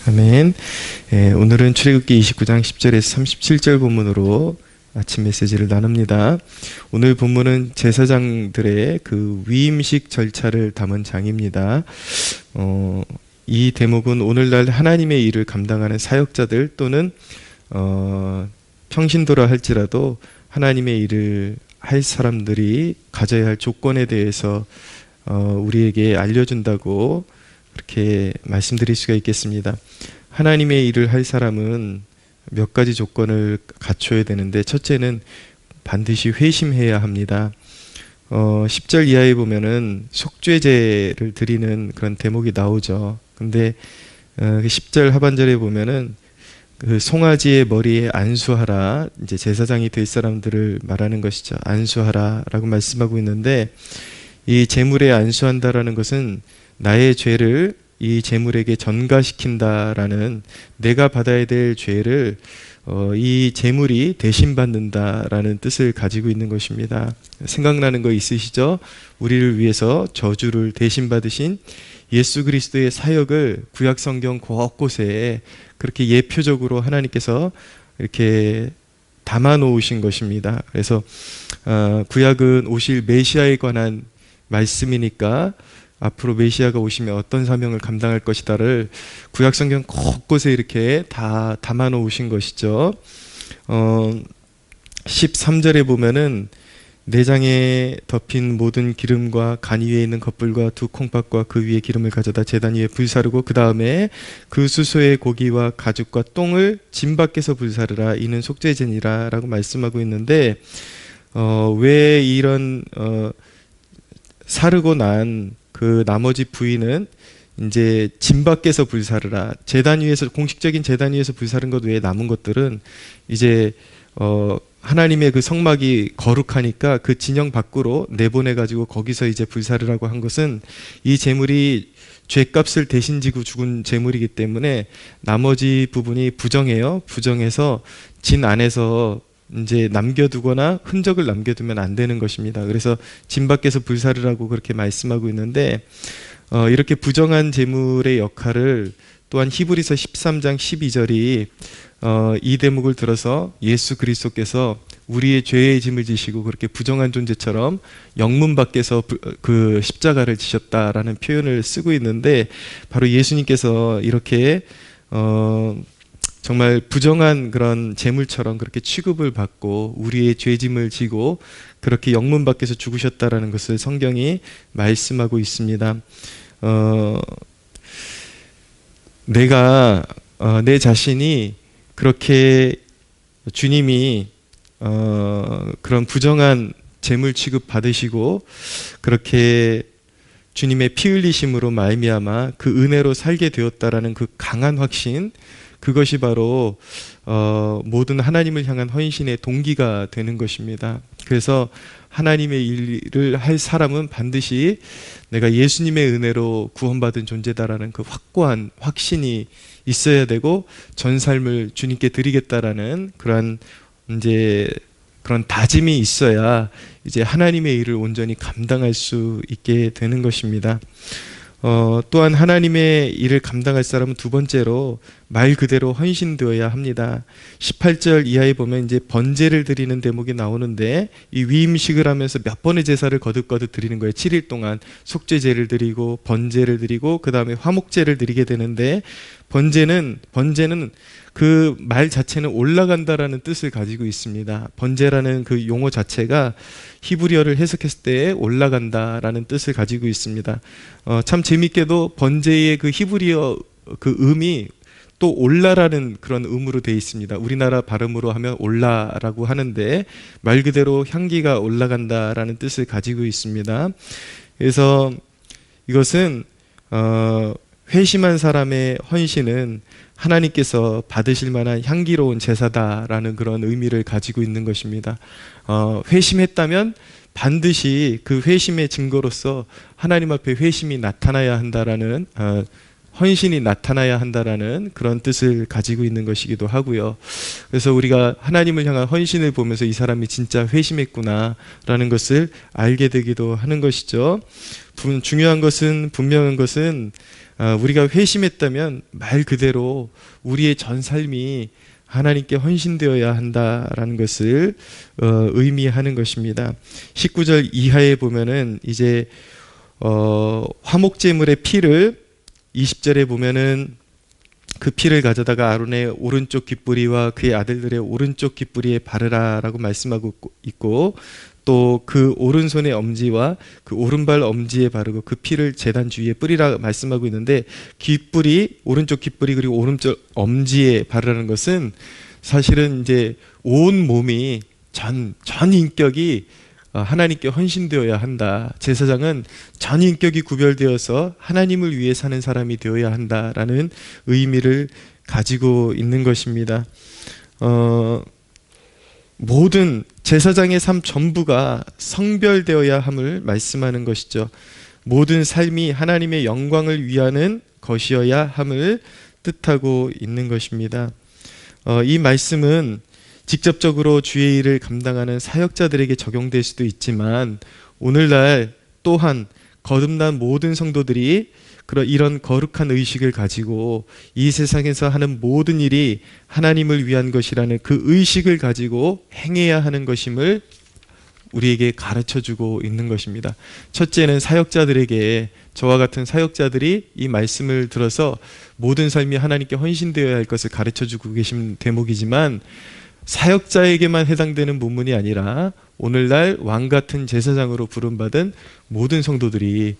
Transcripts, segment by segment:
아멘. 오늘은 출애굽기 29장 10절에서 37절 본문으로 아침 메시지를 나눕니다. 오늘 본문은 제사장들의 그 위임식 절차를 담은 장입니다. 이 대목은 오늘날 하나님의 일을 감당하는 사역자들 또는 평신도라 할지라도 하나님의 일을 할 사람들이 가져야 할 조건에 대해서 우리에게 알려준다고 그렇게 말씀드릴 수가 있겠습니다. 하나님의 일을 할 사람은 몇 가지 조건을 갖춰야 되는데, 첫째는 반드시 회심해야 합니다. 10절 이하에 보면은 속죄제를 드리는 그런 대목이 나오죠. 근데 10절 하반절에 보면은 그 송아지의 머리에 안수하라, 이제 제사장이 될 사람들을 말하는 것이죠. 안수하라라고 말씀하고 있는데, 이 제물에 안수한다라는 것은 나의 죄를 이 제물에게 전가시킨다라는, 내가 받아야 될 죄를 이 제물이 대신 받는다라는 뜻을 가지고 있는 것입니다. 생각나는 거 있으시죠? 우리를 위해서 저주를 대신 받으신 예수 그리스도의 사역을 구약 성경 곳곳에 그렇게 예표적으로 하나님께서 이렇게 담아 놓으신 것입니다. 그래서 구약은 오실 메시아에 관한 말씀이니까 앞으로 메시아가 오시면 어떤 사명을 감당할 것이다를 구약 성경 곳곳에 이렇게 다 담아 놓으신 것이죠. 13절에 보면은 내장에 덮인 모든 기름과 간 위에 있는 겉불과 두 콩팥과 그 위에 기름을 가져다 제단 위에 불사르고 그 다음에 그 수소의 고기와 가죽과 똥을 진 밖에서 불사르라, 이는 속죄제니라 라고 말씀하고 있는데, 왜 이런 사르고 난 그 나머지 부위는 이제 진 밖에서 불사르라, 제단 위에서, 공식적인 제단 위에서 불사른 것 외에 남은 것들은 이제 하나님의 그 성막이 거룩하니까 그 진영 밖으로 내보내 가지고 거기서 이제 불사르라고 한 것은, 이 제물이 죄값을 대신 지고 죽은 제물이기 때문에 나머지 부분이 부정해요. 부정해서 진 안에서 이제 남겨두거나 흔적을 남겨두면 안 되는 것입니다. 그래서 진 밖에서 불사르라고 그렇게 말씀하고 있는데, 이렇게 부정한 제물의 역할을 또한 히브리서 13장 12절이 이 대목을 들어서 예수 그리스도께서 우리의 죄의 짐을 지시고 그렇게 부정한 존재처럼 영문 밖에서 그 십자가를 지셨다라는 표현을 쓰고 있는데, 바로 예수님께서 이렇게 정말 부정한 그런 제물처럼 그렇게 취급을 받고 우리의 죄짐을 지고 그렇게 영문 밖에서 죽으셨다라는 것을 성경이 말씀하고 있습니다. 내가 내 자신이 그렇게 주님이 그런 부정한 제물 취급 받으시고 그렇게 주님의 피 흘리심으로 말미암아 그 은혜로 살게 되었다라는 그 강한 확신, 그것이 바로 모든 하나님을 향한 헌신의 동기가 되는 것입니다. 그래서 하나님의 일을 할 사람은 반드시 내가 예수님의 은혜로 구원받은 존재다라는 그 확고한 확신이 있어야 되고, 전 삶을 주님께 드리겠다라는 그런 이제 그런 다짐이 있어야 이제 하나님의 일을 온전히 감당할 수 있게 되는 것입니다. 또한 하나님의 일을 감당할 사람은 두 번째로 말 그대로 헌신되어야 합니다. 18절 이하에 보면 이제 번제를 드리는 대목이 나오는데, 이 위임식을 하면서 몇 번의 제사를 거듭거듭 드리는 거예요. 7일 동안 속죄제를 드리고 번제를 드리고 그 다음에 화목제를 드리게 되는데, 번제는 그 말 자체는 올라간다라는 뜻을 가지고 있습니다. 번제라는 그 용어 자체가 히브리어를 해석했을 때 올라간다라는 뜻을 가지고 있습니다. 참 재밌게도 번제의 그 히브리어 그 음이 또 올라라는 그런 음으로 되어 있습니다. 우리나라 발음으로 하면 올라라고 하는데, 말 그대로 향기가 올라간다라는 뜻을 가지고 있습니다. 그래서 이것은 회심한 사람의 헌신은 하나님께서 받으실 만한 향기로운 제사다라는 그런 의미를 가지고 있는 것입니다. 회심했다면 반드시 그 회심의 증거로서 하나님 앞에 회심이 나타나야 한다라는 헌신이 나타나야 한다라는 그런 뜻을 가지고 있는 것이기도 하고요. 그래서 우리가 하나님을 향한 헌신을 보면서 이 사람이 진짜 회심했구나라는 것을 알게 되기도 하는 것이죠. 중요한 것은, 분명한 것은 우리가 회심했다면 말 그대로 우리의 전 삶이 하나님께 헌신되어야 한다라는 것을 의미하는 것입니다. 19절 이하에 보면은 이제 화목제물의 피를 20절에 보면은 그 피를 가져다가 아론의 오른쪽 귓부리와 그의 아들들의 오른쪽 귓부리에 바르라라고 말씀하고 있고, 또 그 오른손의 엄지와 그 오른발 엄지에 바르고 그 피를 제단 주위에 뿌리라 말씀하고 있는데, 귓부리, 오른쪽 귓부리 그리고 오른쪽 엄지에 바르라는 것은 사실은 이제 온 몸이 전 인격이 하나님께 헌신되어야 한다. 제사장은 전 인격이 구별되어서 하나님을 위해 사는 사람이 되어야 한다라는 의미를 가지고 있는 것입니다. 모든 제사장의 삶 전부가 성별되어야 함을 말씀하는 것이죠. 모든 삶이 하나님의 영광을 위하는 것이어야 함을 뜻하고 있는 것입니다. 이 말씀은 직접적으로 주의 일을 감당하는 사역자들에게 적용될 수도 있지만, 오늘날 또한 거듭난 모든 성도들이 이런 거룩한 의식을 가지고 이 세상에서 하는 모든 일이 하나님을 위한 것이라는 그 의식을 가지고 행해야 하는 것임을 우리에게 가르쳐주고 있는 것입니다. 첫째는 사역자들에게, 저와 같은 사역자들이 이 말씀을 들어서 모든 삶이 하나님께 헌신되어야 할 것을 가르쳐주고 계신 대목이지만, 사역자에게만 해당되는 본문이 아니라 오늘날 왕같은 제사장으로 부름받은 모든 성도들이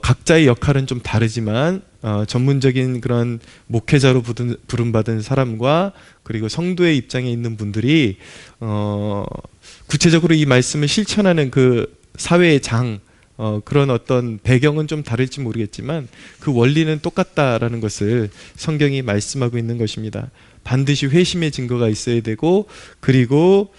각자의 역할은 좀 다르지만 전문적인 그런 목회자로 부름받은 사람과 그리고 성도의 입장에 있는 분들이 구체적으로 이 말씀을 실천하는 그 사회의 장, 그런 어떤 배경은 좀 다를지 모르겠지만 그 원리는 똑같다라는 것을 성경이 말씀하고 있는 것입니다. 반드시 회심의 증거가 있어야 되고, 그리고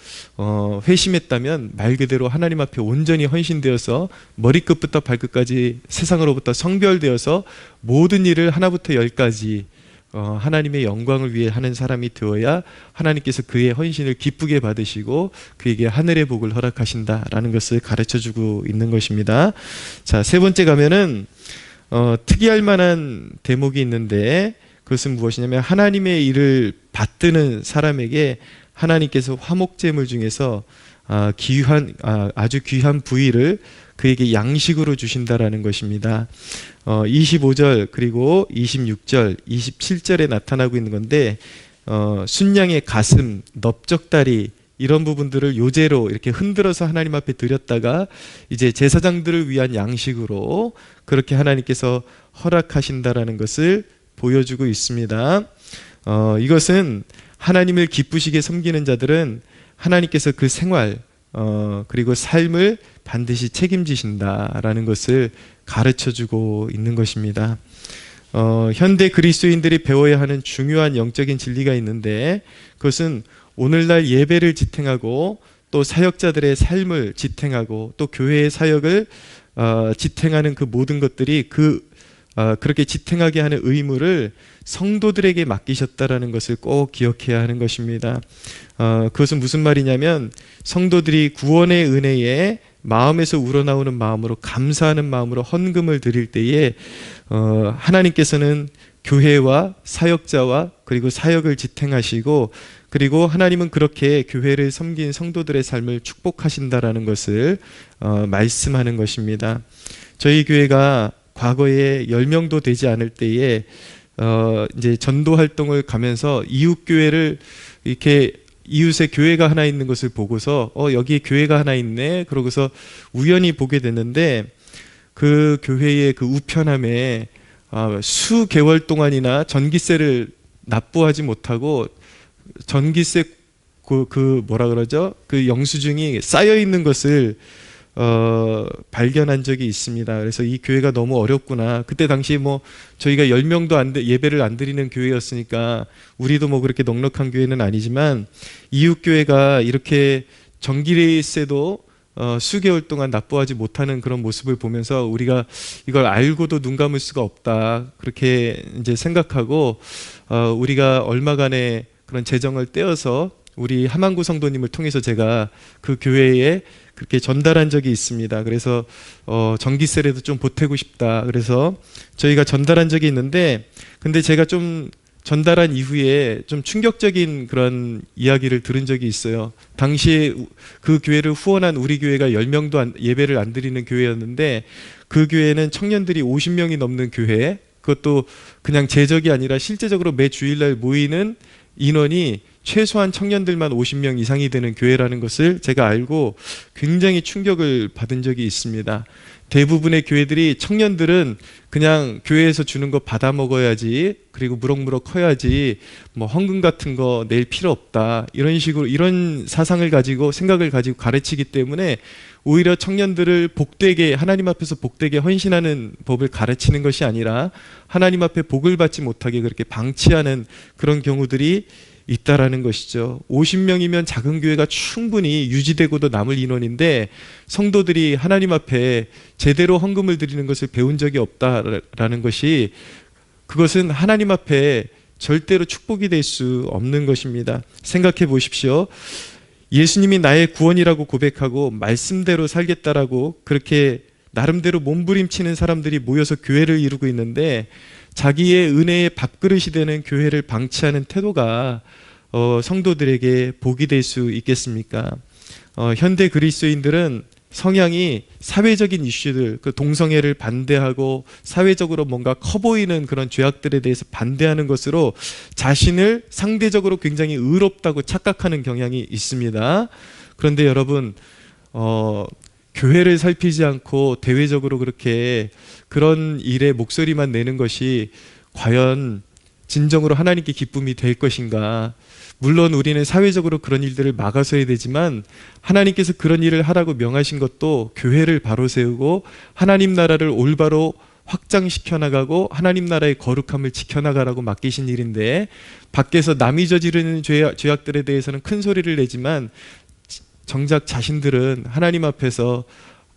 회심했다면 말 그대로 하나님 앞에 온전히 헌신되어서 머리끝부터 발끝까지 세상으로부터 성별되어서 모든 일을 하나부터 열까지 하나님의 영광을 위해 하는 사람이 되어야 하나님께서 그의 헌신을 기쁘게 받으시고 그에게 하늘의 복을 허락하신다라는 것을 가르쳐주고 있는 것입니다. 자, 세 번째 가면은 특이할 만한 대목이 있는데, 그것은 무엇이냐면 하나님의 일을 받드는 사람에게 하나님께서 화목제물 중에서 아주 귀한 부위를 그에게 양식으로 주신다라는 것입니다. 25절 그리고 26절, 27절에 나타나고 있는 건데, 순양의 가슴, 넓적다리 이런 부분들을 요제로 이렇게 흔들어서 하나님 앞에 드렸다가 이제 제사장들을 위한 양식으로 그렇게 하나님께서 허락하신다라는 것을 보여주고 있습니다. 이것은 하나님을 기쁘시게 섬기는 자들은 하나님께서 그 생활 그리고 삶을 반드시 책임지신다라는 것을 가르쳐주고 있는 것입니다. 현대 그리스도인들이 배워야 하는 중요한 영적인 진리가 있는데, 그것은 오늘날 예배를 지탱하고 또 사역자들의 삶을 지탱하고 또 교회의 사역을 지탱하는 그 모든 것들이 그렇게 지탱하게 하는 의무를 성도들에게 맡기셨다라는 것을 꼭 기억해야 하는 것입니다. 그것은 무슨 말이냐면, 성도들이 구원의 은혜에 마음에서 우러나오는 마음으로 감사하는 마음으로 헌금을 드릴 때에 하나님께서는 교회와 사역자와 그리고 사역을 지탱하시고, 그리고 하나님은 그렇게 교회를 섬긴 성도들의 삶을 축복하신다라는 것을 말씀하는 것입니다. 저희 교회가 과거에 10명도 되지 않을 때에 이제 전도 활동을 가면서 이웃 교회를 이렇게 이웃에 교회가 하나 있는 것을 보고서 여기에 교회가 하나 있네 그러고서 우연히 보게 됐는데, 그 교회의 그 우편함에 수개월 동안이나 전기세를 납부하지 못하고 전기세 그 영수증이 쌓여 있는 것을 발견한 적이 있습니다. 그래서 이 교회가 너무 어렵구나. 그때 당시 저희가 10명도 예배를 안 드리는 교회였으니까 우리도 그렇게 넉넉한 교회는 아니지만, 이웃 교회가 이렇게 전기세도 수개월 동안 납부하지 못하는 그런 모습을 보면서 우리가 이걸 알고도 눈 감을 수가 없다, 그렇게 이제 생각하고 우리가 얼마간의 그런 재정을 떼어서 우리 함안구 성도님을 통해서 제가 그 교회에 그렇게 전달한 적이 있습니다. 그래서 전기세라도 좀 보태고 싶다, 그래서 저희가 전달한 적이 있는데, 근데 제가 좀 전달한 이후에 좀 충격적인 그런 이야기를 들은 적이 있어요. 당시에 그 교회를 후원한 우리 교회가 10명도 예배를 안 드리는 교회였는데, 그 교회는 청년들이 50명이 넘는 교회, 그것도 그냥 제적이 아니라 실제적으로 매 주일날 모이는 인원이 최소한 청년들만 50명 이상이 되는 교회라는 것을 제가 알고 굉장히 충격을 받은 적이 있습니다. 대부분의 교회들이 청년들은 그냥 교회에서 주는 거 받아 먹어야지, 그리고 무럭무럭 커야지, 뭐 헌금 같은 거 낼 필요 없다, 이런 식으로 이런 사상을 가지고 생각을 가지고 가르치기 때문에 오히려 청년들을 복되게, 하나님 앞에서 복되게 헌신하는 법을 가르치는 것이 아니라 하나님 앞에 복을 받지 못하게 그렇게 방치하는 그런 경우들이 있다라는 것이죠. 50명이면 작은 교회가 충분히 유지되고도 남을 인원인데, 성도들이 하나님 앞에 제대로 헌금을 드리는 것을 배운 적이 없다라는 것이, 그것은 하나님 앞에 절대로 축복이 될 수 없는 것입니다. 생각해 보십시오. 예수님이 나의 구원이라고 고백하고 말씀대로 살겠다라고 그렇게 나름대로 몸부림치는 사람들이 모여서 교회를 이루고 있는데, 자기의 은혜의 밥그릇이 되는 교회를 방치하는 태도가 성도들에게 복이 될 수 있겠습니까? 현대 그리스도인들은 성향이 사회적인 이슈들, 그 동성애를 반대하고 사회적으로 뭔가 커 보이는 그런 죄악들에 대해서 반대하는 것으로 자신을 상대적으로 굉장히 의롭다고 착각하는 경향이 있습니다. 그런데 여러분, 교회를 살피지 않고 대외적으로 그렇게 그런 일에 목소리만 내는 것이 과연 진정으로 하나님께 기쁨이 될 것인가? 물론 우리는 사회적으로 그런 일들을 막아서야 되지만, 하나님께서 그런 일을 하라고 명하신 것도 교회를 바로 세우고 하나님 나라를 올바로 확장시켜 나가고 하나님 나라의 거룩함을 지켜나가라고 맡기신 일인데, 밖에서 남이 저지르는 죄악들에 대해서는 큰 소리를 내지만 정작 자신들은 하나님 앞에서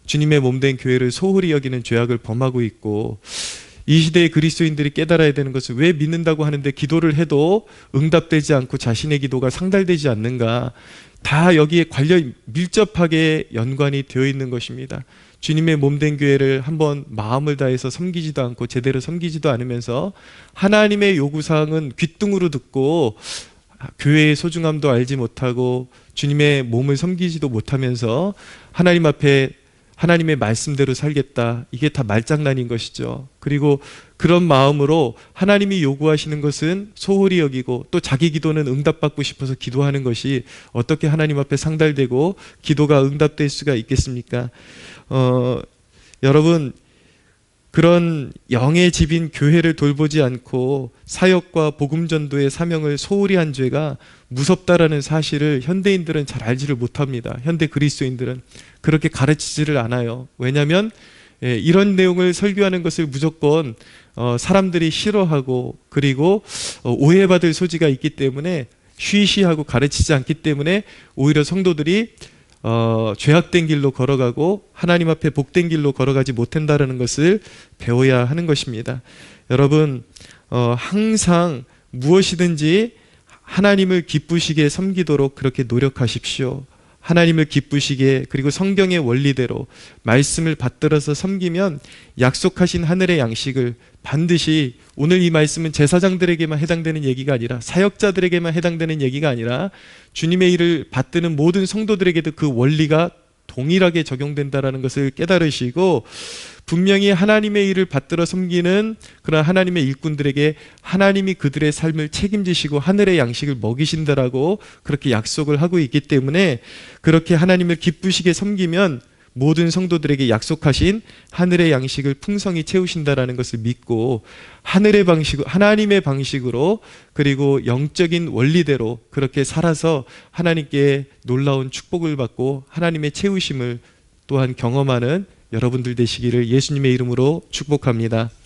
주님의 몸된 교회를 소홀히 여기는 죄악을 범하고 있고, 이 시대의 그리스도인들이 깨달아야 되는 것은, 왜 믿는다고 하는데 기도를 해도 응답되지 않고 자신의 기도가 상달되지 않는가? 다 여기에 관련 밀접하게 연관이 되어 있는 것입니다. 주님의 몸된 교회를 한번 마음을 다해서 섬기지도 않고 제대로 섬기지도 않으면서 하나님의 요구사항은 귓등으로 듣고 교회의 소중함도 알지 못하고 주님의 몸을 섬기지도 못하면서 하나님 앞에 하나님의 말씀대로 살겠다, 이게 다 말장난인 것이죠. 그리고 그런 마음으로 하나님이 요구하시는 것은 소홀히 여기고, 또 자기 기도는 응답받고 싶어서 기도하는 것이 어떻게 하나님 앞에 상달되고 기도가 응답될 수가 있겠습니까? 여러분, 그런 영의 집인 교회를 돌보지 않고 사역과 복음 전도의 사명을 소홀히 한 죄가 무섭다라는 사실을 현대인들은 잘 알지를 못합니다. 현대 그리스도인들은 그렇게 가르치지를 않아요. 왜냐하면 이런 내용을 설교하는 것을 무조건 사람들이 싫어하고, 그리고 오해받을 소지가 있기 때문에 쉬쉬하고 가르치지 않기 때문에 오히려 성도들이 죄악된 길로 걸어가고 하나님 앞에 복된 길로 걸어가지 못한다는 것을 배워야 하는 것입니다. 여러분, 항상 무엇이든지 하나님을 기쁘시게 섬기도록 그렇게 노력하십시오. 하나님을 기쁘시게, 그리고 성경의 원리대로 말씀을 받들어서 섬기면 약속하신 하늘의 양식을 반드시, 오늘 이 말씀은 제사장들에게만 해당되는 얘기가 아니라, 사역자들에게만 해당되는 얘기가 아니라 주님의 일을 받드는 모든 성도들에게도 그 원리가 동일하게 적용된다라는 것을 깨달으시고, 분명히 하나님의 일을 받들어 섬기는 그런 하나님의 일꾼들에게 하나님이 그들의 삶을 책임지시고 하늘의 양식을 먹이신다라고 그렇게 약속을 하고 있기 때문에, 그렇게 하나님을 기쁘시게 섬기면 모든 성도들에게 약속하신 하늘의 양식을 풍성히 채우신다라는 것을 믿고, 하늘의 방식, 하나님의 방식으로, 그리고 영적인 원리대로 그렇게 살아서 하나님께 놀라운 축복을 받고 하나님의 채우심을 또한 경험하는 여러분들 되시기를 예수님의 이름으로 축복합니다.